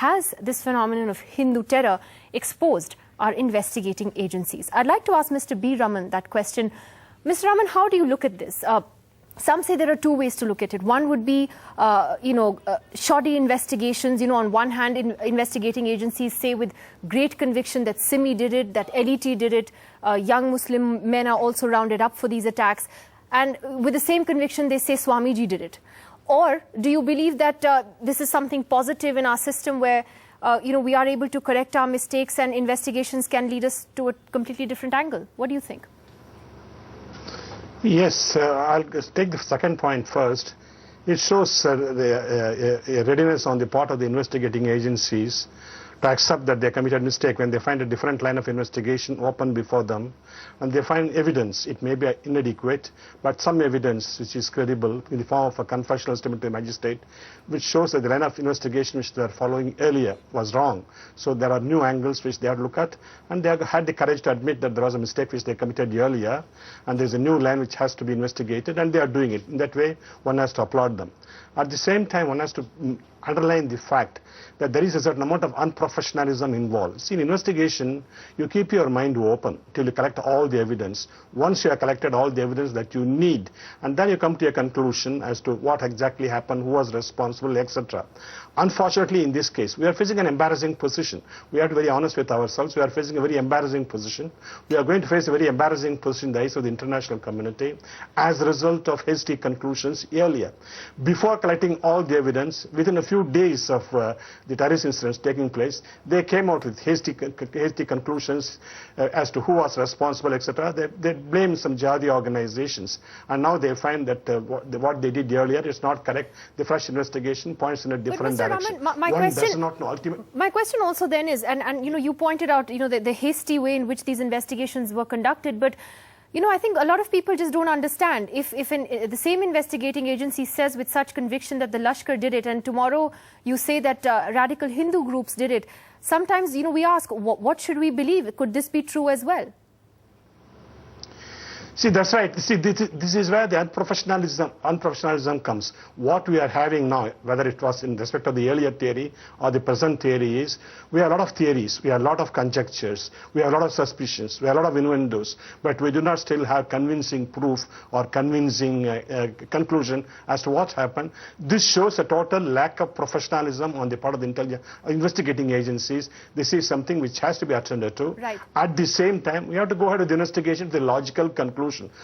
has this phenomenon of Hindu terror exposed our investigating agencies? I'd like to ask Mr. B. Raman that question. Mr. Raman, how do you look at this? Some say there are two ways to look at it. One would be, shoddy investigations. On one hand, investigating agencies say with great conviction that Simi did it, that LET did it. Young Muslim men are also rounded up for these attacks. And with the same conviction, they say Swamiji did it. Or do you believe that this is something positive in our system where, we are able to correct our mistakes and investigations can lead us to a completely different angle? What do you think? Yes, I'll take the second point first. It shows the readiness on the part of the investigating agencies to accept that they committed a mistake when they find a different line of investigation open before them and they find evidence. It may be inadequate, but some evidence which is credible in the form of a confessional statement to the magistrate, which shows that the line of investigation which they were following earlier was wrong. So there are new angles which they have to look at, and they have had the courage to admit that there was a mistake which they committed earlier, and there's a new line which has to be investigated, and they are doing it. In that way, one has to applaud them. At the same time, one has to underline the fact that there is a certain amount of unprofessionalism involved. See, in investigation, you keep your mind open till you collect all the evidence. Once you have collected all the evidence that you need, and then you come to a conclusion as to what exactly happened, who was responsible, etc. Unfortunately, in this case, we are facing an embarrassing position. We have to be very honest with ourselves. We are facing a very embarrassing position. We are going to face a very embarrassing position in the eyes of the international community as a result of hasty conclusions earlier. Before collecting all the evidence, within a few days of the terrorist incidents taking place, they came out with hasty conclusions as to who was responsible, etc. They blamed some jihadi organizations, and now they find that what they did earlier is not correct. The fresh investigation points in a different direction. Raman, my question also then is, and you pointed out, the hasty way in which these investigations were conducted, but I think a lot of people just don't understand. If the same investigating agency says with such conviction that the Lashkar did it, and tomorrow you say that radical Hindu groups did it, sometimes, we ask, what should we believe? Could this be true as well? See, that's right. See, this is where the unprofessionalism comes. What we are having now, whether it was in respect of the earlier theory or the present theory, is we have a lot of theories, we have a lot of conjectures, we have a lot of suspicions, we have a lot of innuendos, but we do not still have convincing proof or convincing conclusion as to what happened. This shows a total lack of professionalism on the part of the investigating agencies. This is something which has to be attended to. Right. At the same time, we have to go ahead with the investigation to the logical conclusion,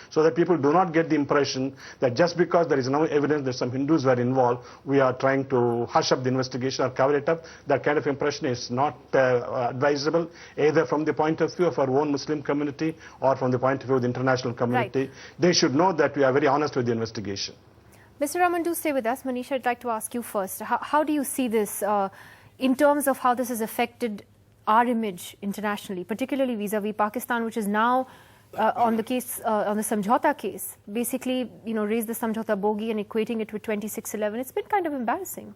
so that people do not get the impression that just because there is no evidence that some Hindus were involved, we are trying to hush up the investigation or cover it up. That kind of impression is not advisable, either from the point of view of our own Muslim community or from the point of view of the international community. Right. They should know that we are very honest with the investigation. Mr. Raman, do stay with us. Manisha, I'd like to ask you first. How do you see this in terms of how this has affected our image internationally, particularly vis-a-vis Pakistan, which is now on the case, on the Samjhauta case, basically, raised the Samjhauta bogey and equating it with 2611. It's been kind of embarrassing.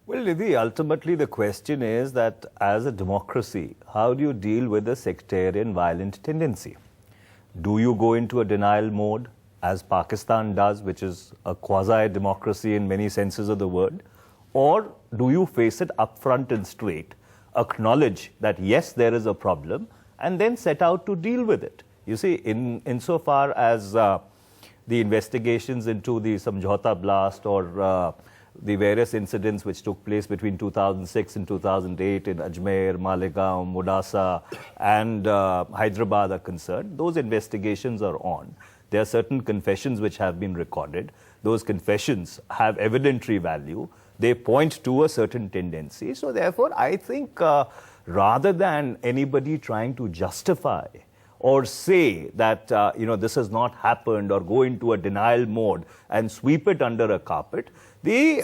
Well, Nidhi, ultimately the question is that as a democracy, how do you deal with a sectarian violent tendency? Do you go into a denial mode, as Pakistan does, which is a quasi-democracy in many senses of the word? Or do you face it upfront and straight, acknowledge that yes, there is a problem, and then set out to deal with it? You see, insofar as the investigations into the Samjhauta blast or the various incidents which took place between 2006 and 2008 in Ajmer, Malegaon, Mudasa and Hyderabad are concerned, those investigations are on. There are certain confessions which have been recorded. Those confessions have evidentiary value. They point to a certain tendency. So therefore, I think rather than anybody trying to justify or say that, this has not happened or go into a denial mode and sweep it under a carpet, the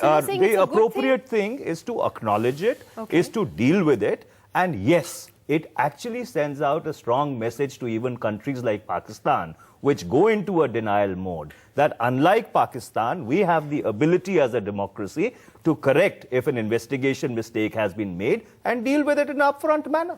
appropriate thing is to acknowledge it, is to deal with it. And yes, it actually sends out a strong message to even countries like Pakistan, which go into a denial mode, that unlike Pakistan, we have the ability as a democracy to correct if an investigation mistake has been made and deal with it in an upfront manner.